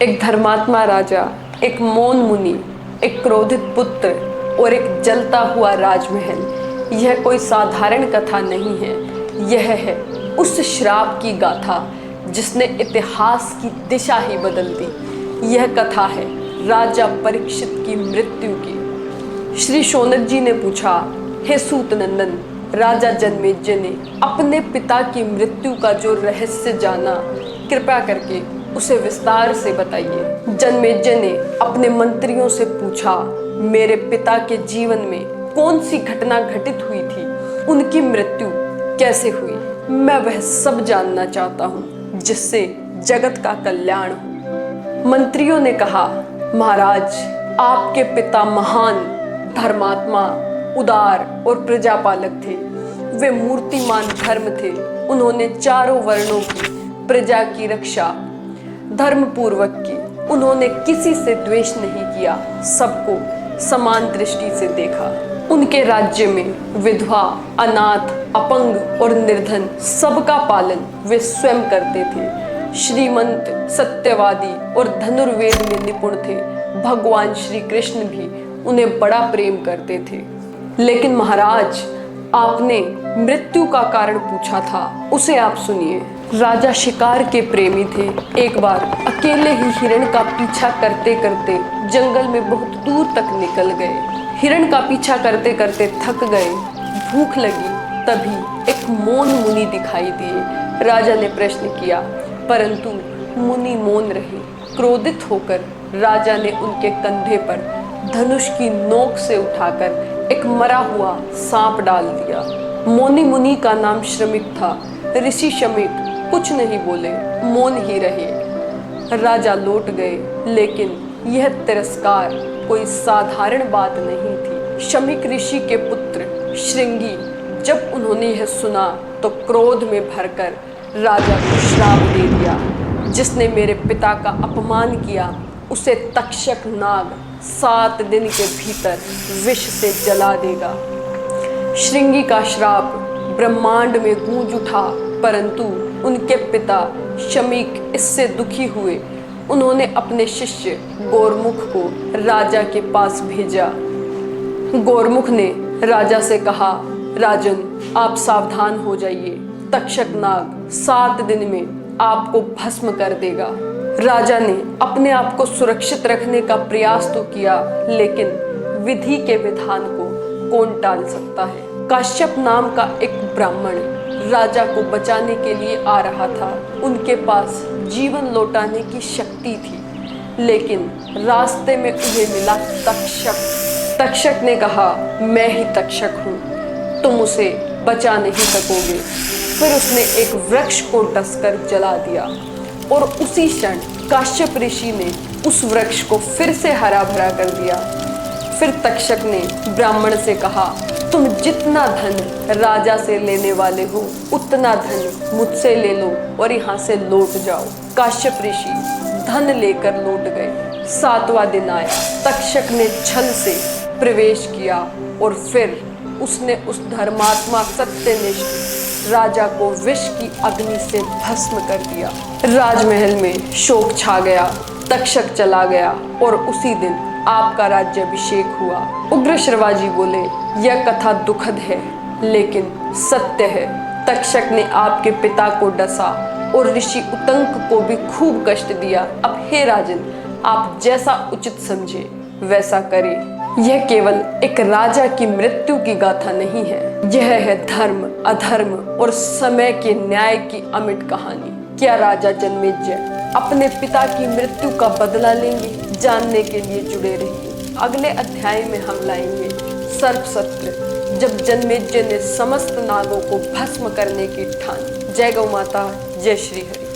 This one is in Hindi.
एक धर्मात्मा राजा, एक मौन मुनि, एक क्रोधित पुत्र और एक जलता हुआ राजमहल। यह कोई साधारण कथा नहीं है, यह है उस श्राप की गाथा जिसने इतिहास की दिशा ही बदल दी। यह कथा है राजा परीक्षित की मृत्यु की। श्री शौनक जी ने पूछा, हे सूत नंदन, राजा जनमेजय ने अपने पिता की मृत्यु का जो रहस्य जाना, कृपया करके उसे विस्तार से बताइए। जनमेजय ने अपने मंत्रियों से पूछा, मेरे पिता के जीवन में कौन सी घटना घटित हुई थी, उनकी मृत्यु कैसे हुई, मैं वह सब जानना चाहता हूँ जिससे जगत का कल्याण हो। मंत्रियों ने कहा, महाराज, आपके पिता महान धर्मात्मा, उदार और प्रजापालक थे। वे मूर्तिमान धर्म थे। उन्होंने चारों वर्णों की प्रजा की रक्षा धर्म पूर्वक की। उन्होंने किसी से द्वेष नहीं किया, सबको समान दृष्टि से देखा। उनके राज्य में विधवा, अनाथ, अपंग और निर्धन सबका पालन वे स्वयं करते थे। श्रीमंत, सत्यवादी और धनुर्वेद में निपुण थे। भगवान श्री कृष्ण भी उन्हें बड़ा प्रेम करते थे। लेकिन महाराज, आपने मृत्यु का कारण पूछा था, उसे आप सुनिए। राजा शिकार के प्रेमी थे। एक बार अकेले ही हिरण का पीछा करते करते जंगल में बहुत दूर तक निकल गए। हिरण का पीछा करते करते थक गए, भूख लगी, तभी एक मौन मुनि दिखाई दिए। राजा ने प्रश्न किया, परंतु मुनि मौन रहे। क्रोधित होकर राजा ने उनके कंधे पर धनुष की नोक से उठाकर एक मरा हुआ सांप डाल दिया। मौनी मुनि का नाम श्रमिक था। ऋषि श्रमिक कुछ नहीं बोले, मौन ही रहे। राजा लौट गए, लेकिन यह तिरस्कार कोई साधारण बात नहीं थी। शमीक ऋषि के पुत्र श्रृंगी जब उन्होंने यह सुना तो क्रोध में भरकर राजा को श्राप दे दिया, जिसने मेरे पिता का अपमान किया उसे तक्षक नाग 7 दिन के भीतर विष से जला देगा। श्रृंगी का श्राप ब्रह्मांड में गूंज उठा, परंतु उनके पिता शमीक इससे दुखी हुए। उन्होंने अपने शिष्य गोरमुख को राजा के पास भेजा। गोरमुख ने राजा से कहा, राजन, आप सावधान हो जाइए, तक्षक नाग 7 दिन में आपको भस्म कर देगा। राजा ने अपने आप को सुरक्षित रखने का प्रयास तो किया, लेकिन विधि के विधान को कौन टाल सकता है। काश्यप नाम का एक ब्राह्मण राजा को बचाने के लिए आ रहा था। उनके पास जीवन लौटाने की शक्ति थी, लेकिन रास्ते में उन्हें मिला तक्षक। तक्षक ने कहा, मैं ही तक्षक हूँ, तुम उसे बचा नहीं सकोगे। फिर उसने एक वृक्ष को डसकर जला दिया और उसी क्षण काश्यप ऋषि ने उस वृक्ष को फिर से हरा भरा कर दिया। फिर तक्षक ने ब्राह्मण से कहा, तुम जितना धन राजा से लेने वाले हो उतना धन मुझसे ले लो और यहाँ से लौट जाओ। काश्यप ऋषि धन लेकर लौट गए। 7वां दिन आया, तक्षक ने छल से प्रवेश किया और फिर उसने उस धर्मात्मा सत्यनिष्ठ राजा को विष की अग्नि से भस्म कर दिया। राजमहल में शोक छा गया। तक्षक चला गया और उसी दिन आपका राज्याभिषेक हुआ। उग्र श्रवाजी बोले, यह कथा दुखद है लेकिन सत्य है। तक्षक ने आपके पिता को डसा और ऋषि उतंक को भी खूब कष्ट दिया। अब हे राजन, आप जैसा उचित समझे वैसा करें। यह केवल एक राजा की मृत्यु की गाथा नहीं है, यह है धर्म, अधर्म और समय के न्याय की अमिट कहानी। क्या राजा जनमेजय अपने पिता की मृत्यु का बदला लेंगे? जानने के लिए जुड़े रहिए। अगले अध्याय में हम लाएंगे सर्प सत्र, जब जनमेजय ने समस्त नागों को भस्म करने की ठानी। जय गौ माता, जय श्री हरि।